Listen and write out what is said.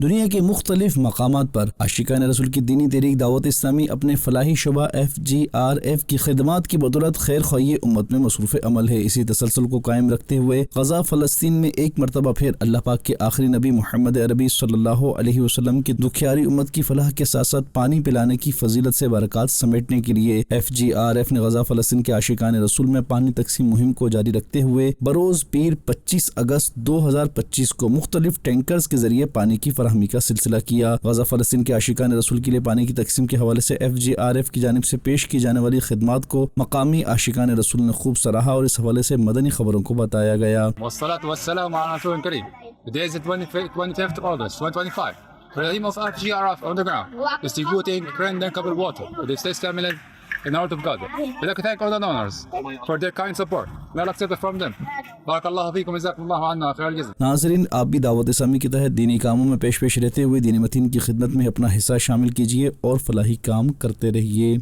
दुनिया के मुख्तलिफ मकामात पर आशिकान रसूल की दीनी तहरीक दावत इस्लामी अपने फलाही शुबा FGRF की खिदमात की बदौलत खैर ख्वाही उम्मत में मसरूफ़ अमल है। इसी तसलसल को कायम रखते हुए गजा फ़लस्तीन में एक मरतबा फिर अल्लाह पाक के आखिरी नबी मोहम्मद अरबी सल्लल्लाहु अलैहि वसल्लम की दुखियारी उम्मत की फलाह के साथ साथ पानी पिलाने की फजीलत से बरकत समेटने के लिए FGRF ने गजा फ़लस्तीन के आशिकान रसूल में पानी तकसीम मुहिम को जारी रखते हुए बरोज़ पीर 25 अगस्त 2025 को मुख्तलिफ टैंकर्स के जरिए पानी की फराहमी का सिलसिला किया। गजा फ़लस्तीन के आशिकान रसूल के लिए पानी की तकसीम के हवाले से FGRF की जानिब से पेश की जाने वाली खिदमात को मकामी आशिकान रसूल ने खूब सराहा और इस हवाले से मदनी खबरों को बताया गया। The aim of FGRF on the ground is distributing clean drinkable water to the states family in north of Gaza. We'd like to thank all the donors for their kind support. May Allah accept it from them. Barakallahu feekum, jazakumullahu anna khairal jazaa. नाज़रीन, आप भी दावत इस्लामी के तहत दीनी कामों में पेश रहते हुए दीनी मतीन की खिदमत में अपना हिस्सा शामिल कीजिए और फलाही काम करते रहिए।